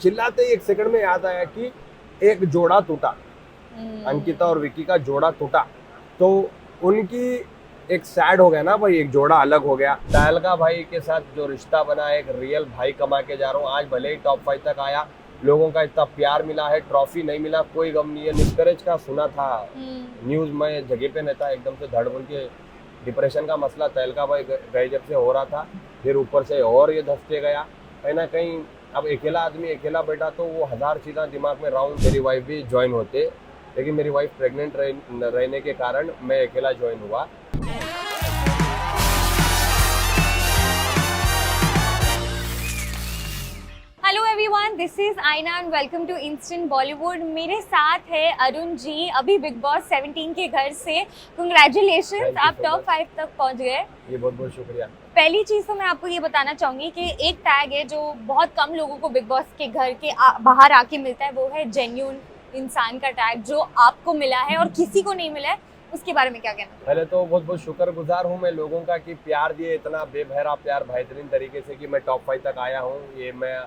चिल्लाते ही एक सेकंड में याद आया कि एक जोड़ा टूटा, अंकिता और विक्की का जोड़ा टूटा, तो उनकी एक सैड हो गया ना भाई, एक जोड़ा अलग हो गया। तहलका भाई के साथ जो रिश्ता बना, एक रियल भाई कमा के जा रहा हूँ। आज भले ही टॉप 5 तक आया, लोगों का इतना प्यार मिला है, ट्रॉफी नहीं मिला, कोई गम नहीं है। मिसकैरेज का सुना था न्यूज में, जगह पे नहीं था, एकदम से धड़ बोल के डिप्रेशन का मसला तहलका भाई गए जब से हो रहा था, फिर ऊपर से और ये धसते गया कहीं ना कहीं। अब अकेला आदमी अकेला बैठा तो वो हजार चीज़ें दिमाग में राउंड। मेरी वाइफ भी ज्वाइन होते, लेकिन मेरी वाइफ प्रेग्नेंट रहने के कारण मैं अकेला ज्वाइन हुआ। Hello everyone, this is Aina and welcome to instant Bollywood. मेरे साथ है अरुण जी, अभी बिग बॉस 17 के घर से। कंग्रेचुलेशंस, आप टॉप 5 तक पहुंच गए। ये बहुत बहुत शुक्रिया। पहली चीज़ तो मैं आपको ये बताना चाहूँगी कि एक टैग है जो बहुत कम लोगों को बिग बॉस के घर के बाहर आके मिलता है, वो है जेन्युइन इंसान का टैग, जो आपको मिला है और किसी को नहीं मिला है। उसके बारे में क्या कहना? पहले तो बहुत बहुत शुक्रगुजार हूँ मैं लोगों का कि प्यार दिए, इतना बेबहरा प्यार बेहतरीन तरीके से कि मैं टॉप 5 तक आया हूँ। ये मैं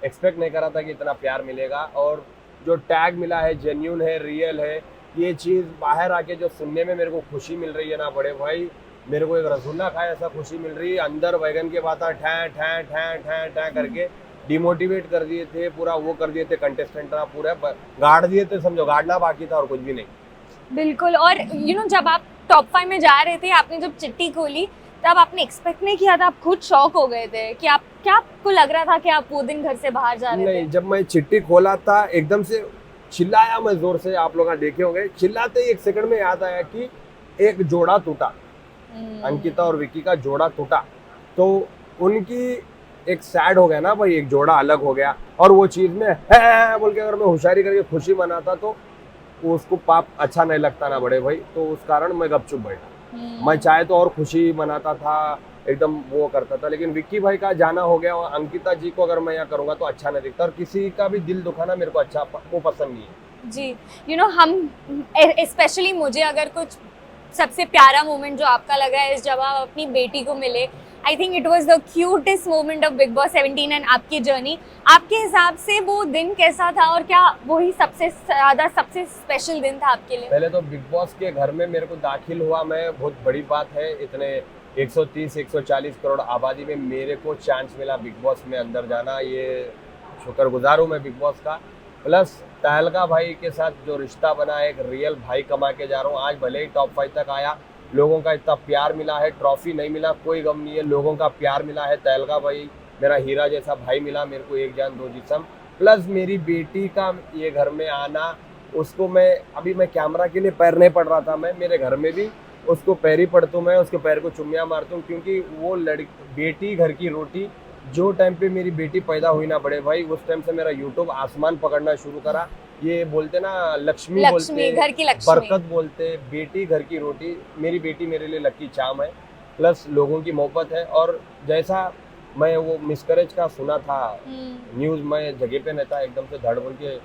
एक्सपेक्ट नहीं कर रहा था कि इतना प्यार मिलेगा। और जो टैग मिला है जेन्यून है, रियल है, ये चीज़ बाहर आके जो सुनने में मेरे को खुशी मिल रही है ना बड़े भाई, मेरे को एक रसगुल्ला खाया ऐसा खुशी मिल रही है। अंदर वैगन के बाद ठैं ठैं ठैं ठैं ठैं करके डिमोटिवेट कर दिए थे, पूरा वो कर दिए थे, कंटेस्टेंट ना पूरा गाड़ दिए थे, समझो गाड़ना बाकी था और कुछ भी नहीं। बिल्कुल। और जब आप टॉप 5 में जा रहे थे, आपने जब चिट्ठी खोली तब आपने एक्सपेक्ट नहीं किया था, आप खुद शॉक हो गए थे कि आप क्या आपको लग रहा था कि आप वो दिन घर से बाहर जा रहे थे? नहीं, जब मैं चिट्ठी खोला था एकदम से चिल्लाया मैं जोर से, आप लोग देखे होंगे। चिल्लाते ही एक सेकंड में याद आया कि एक जोड़ा टूटा, अंकिता और विक्की का जोड़ा टूटा, तो उनकी एक सैड हो गया ना भाई, एक जोड़ा अलग हो गया। और वो चीज में है बोल के अगर मैं होशियारी करके खुशी मनाता तो उसको पाप अच्छा नहीं लगता ना बड़े भाई, तो उस कारण मैं गपचुप बैठा। मैं चाहे तो और खुशी मनाता था, एकदम वो करता था, लेकिन विक्की भाई का जाना हो गया और अंकिता जी को अगर मैं यहाँ करूंगा तो अच्छा नहीं दिखता, और किसी का भी दिल दुखाना मेरे को अच्छा वो पसंद नहीं है जी। हम स्पेशली मुझे अगर कुछ सबसे प्यारा मोमेंट जो आपका लगा है जब आप अपनी बेटी को मिले, I think it was the cutest moment of big boss 17 and आपकी जर्नी। आपके हिसाब से वो दिन कैसा था और क्या वही सबसे स्पेशल दिन था आपके लिए? पहले तो बिग बॉस के घर में मेरे को दाखिल हुआ मैं, बहुत बड़ी बात है। इतने 130-140 करोड़ आबादी में मेरे को चांस मिला बिग बॉस में अंदर जाना, ये शुक्रगुजार हूँ मैं बिग बॉस का। प्लस तहलका भाई के साथ जो रिश्ता बना, एक रियल भाई कमा के जा रहा हूँ। आज भले ही टॉप 5 तक आया, लोगों का इतना प्यार मिला है, ट्रॉफी नहीं मिला, कोई गम नहीं है, लोगों का प्यार मिला है। तहलका भाई मेरा हीरा जैसा भाई मिला मेरे को, एक जान दो जिस्म। प्लस मेरी बेटी का ये घर में आना, उसको मैं कैमरा के लिए पैर नहीं पड़ रहा था, मैं मेरे घर में भी उसको पैर ही पड़ता हूँ, मैं उसके पैर को चुम्मियाँ मारता हूँ, क्योंकि वो बेटी घर की रोटी। जो टाइम पे मेरी बेटी पैदा हुई ना बड़े भाई, उस टाइम से मेरा यूट्यूब आसमान पकड़ना शुरू करा। ये बोलते ना लक्ष्मी बोलते, घर की लक्ष्मी, बरकत बोलते, बेटी घर की रोटी। मेरी बेटी मेरे लिए लकी चाम है, प्लस लोगों की मोहब्बत है। और जैसा मैं वो मिसकैरेज का सुना था न्यूज में, जगह पे नहीं था, एकदम से धड़ बोल के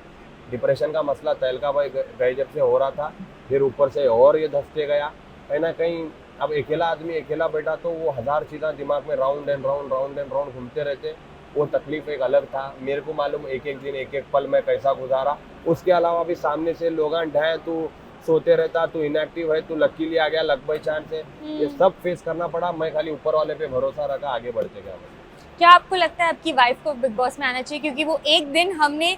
डिप्रेशन का मसला तहलका भाई गए जब से हो रहा था, फिर ऊपर से और ये धसते गया कहीं ना कहीं। अब अकेला आदमी अकेला बैठा तो वो हजार चीज़ें दिमाग में राउंड एंड राउंड घूमते रहते। वो तकलीफ एक अलग था, मेरे को मालूम एक एक दिन एक एक पल मैं कैसा गुजारा। उसके अलावा भी सामने से लोग ढाए, तू सोते रहता, तू इनएक्टिव है, तू लकीली आ गया लक बाई चांस से, ये सब फेस करना पड़ा। मैं खाली ऊपर वाले पे भरोसा रखा, आगे बढ़ते गया। क्या आपको लगता है आपकी वाइफ को बिग बॉस में आना चाहिए? क्योंकि वो एक दिन हमने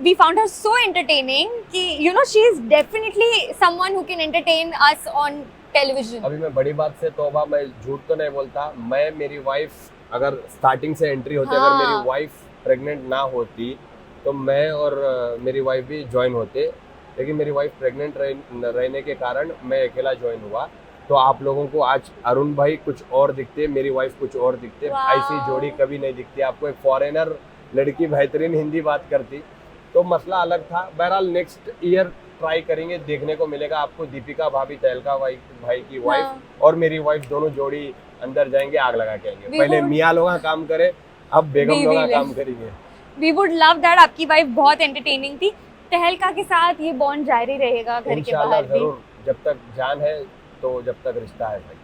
we found her so entertaining कि she is definitely someone who can entertain us on television. अभी मैं बड़ी बात से तौबा, मैं झूठ तो नहीं बोलता। मैं मेरी वाइफ अगर स्टार्टिंग से एंट्री होती, अगर मेरी वाइफ प्रेग्नेंट ना होती तो मैं और मेरी वाइफ भी ज्वाइन होते, लेकिन मेरी वाइफ प्रेग्नेंट रहने के कारण मैं अकेला ज्वाइन हुआ। तो आप लोगों को आज अरुण भाई कुछ और दिखते, मेरी वाइफ कुछ और दिखते। ऐसी जोड़ी कभी नहीं दिखती आपको। एक फॉरेनर लड़की बेहतरीन हिंदी बात करती तो मसला अलग था। बहरहाल नेक्स्ट ईयर ट्राई करेंगे, देखने को मिलेगा आपको दीपिका भाभी, तहलका भाई की वाइफ और मेरी वाइफ दोनों जोड़ी अंदर जाएंगे, आग लगा के आएंगे। पहले मियाँ लोग काम करे, अब बेगम लोग काम करेंगे। We would love that। आपकी वाइफ बहुत एंटरटेनिंग थी। तहलका के साथ ये बॉन्ड जारी रहेगा घर के बाहर भी? जरूर, जब तक जान है तो जब तक रिश्ता है भाई।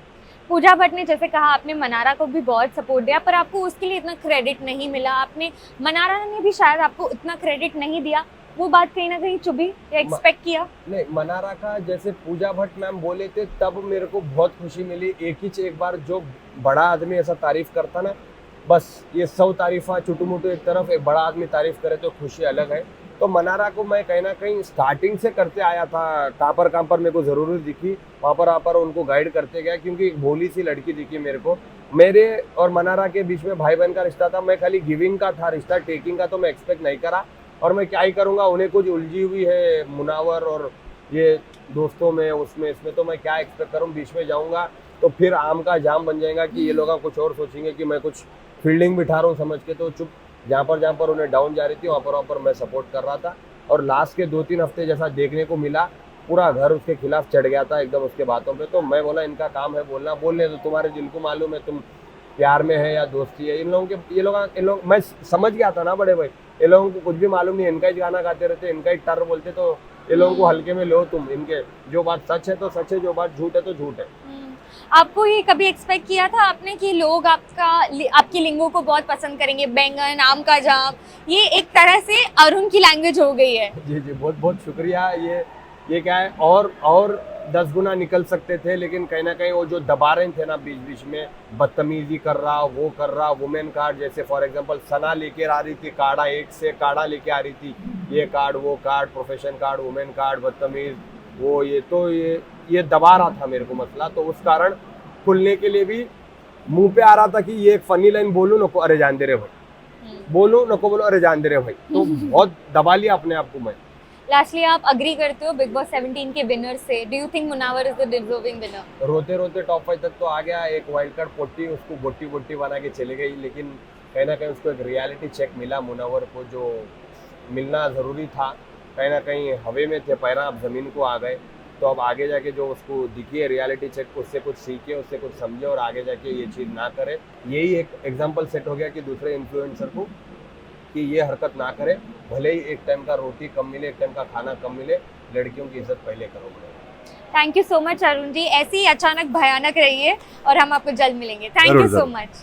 पूजा भट्ट ने जैसे कहा आपने मनारा को भी बहुत सपोर्ट दिया, पर आपको उसके लिए इतना क्रेडिट नहीं मिला, आपने मनारा ने भी शायद आपको इतना क्रेडिट नहीं दिया, वो बात कहीं ना कहीं चुभी या एक्सपेक्ट किया? नहीं, मनारा का जैसे पूजा भट्ट मैम बोले थे तब मेरे को बहुत खुशी मिली। एक बार जो बड़ा आदमी ऐसा तारीफ करता ना, बस ये 100 तारीफा चुटू मुटू एक तरफ, एक बड़ा आदमी तारीफ करे तो खुशी अलग है। तो मनारा को मैं कहीं ना कहीं स्टार्टिंग से करते आया था, कापर कापर मेरे को ज़रूर दिखी, वहाँ पर उनको गाइड करते गया, क्योंकि एक भोली सी लड़की दिखी मेरे को। मेरे और मनारा के बीच में भाई बहन का रिश्ता था, मैं खाली गिविंग का था रिश्ता, टेकिंग का तो मैं एक्सपेक्ट नहीं करा। और मैं क्या ही करूँगा, उन्हें कुछ उलझी हुई है मुनावर और ये दोस्तों में, उसमें इसमें, तो मैं क्या एक्सपेक्ट करूँ, बीच में जाऊँगा तो फिर आम का जाम बन जाएगा कि ये लोग कुछ और सोचेंगे कि मैं कुछ फील्डिंग बिठा रहा हूँ समझ के। तो चुप, जहाँ पर उन्हें डाउन जा रही थी वहाँ पर मैं सपोर्ट कर रहा था। और लास्ट के 2-3 हफ्ते जैसा देखने को मिला, पूरा घर उसके खिलाफ चढ़ गया था एकदम उसके बातों पे। तो मैं बोला इनका काम है बोलना, बोलने तो तुम्हारे दिल को मालूम है तुम प्यार में है या दोस्ती है। ये लोग मैं समझ गया था ना बड़े भाई, ये लोगों को कुछ भी मालूम नहीं, इनका ही गाना गाते रहते, इनका ही टर बोलते, तो ये लोगों को हल्के में लो तुम। इनके जो बात सच है तो सच है, जो बात झूठ है तो झूठ है। आपको ये कभी एक्सपेक्ट किया था आपने कि लोग आपकी लिंगो को बहुत पसंद करेंगे? बैंगन, आम का जाम, ये एक तरह से अरुण की लैंग्वेज हो गई है। जी बहुत बहुत शुक्रिया। ये क्या है, और 10 गुना निकल सकते थे, लेकिन कहीं ना कहीं वो जो दबा रहे थे ना बीच बीच में, बदतमीजी कर रहा, वो कर रहा, वुमेन कार्ड जैसे फॉर एग्जांपल सना लेके आ रही थी काढ़ा, एक से काढ़ा लेके आ रही थी, ये कार्ड वो card, profession card, women card, बदतमीज वो, ये दबा रहा था मेरे को मसला। तो उस कारण खुलने के लिए भी मुंह पे आ रहा था कि ये एक फनी लाइन बोलूं नको, अरे जान दे रे भाई, बोलूं नको बोलो, अरे जान दे रे भाई। तो बहुत दबा लिया अपने आप को मैं। लास्टली आप अग्री करते हो बिग बॉस 17 के विनर से? Do you think Munawar is the deserving winner? रोते रोते टॉप 5 तक तो आ गया, एक वाइल्ड कार्ड पोटी उसको बोटी बोटी बना के चले गई, लेकिन कहीं ना कहीं उसको एक रियलिटी चेक मिला मुनावर को, जो मिलना ज़रूरी था। कहीं ना कहीं हवे में थे पैरा, अब ज़मीन को आ गए, तो अब आगे जाके जो उसको दिखी है रियलिटी चेक, उससे कुछ सीखे, उससे कुछ समझे और आगे जाके ये चीज़ ना करे। यही एक एग्जाम्पल सेट हो गया कि दूसरे इन्फ्लुएंसर को कि ये हरकत ना करे, भले ही एक टाइम का रोटी कम मिले, एक टाइम का खाना कम मिले, लड़कियों की इज्जत पहले करो। Thank you so much Arun ji, ऐसी ही अचानक भयानक रही है और हम आपको जल्द मिलेंगे। Thank you so much.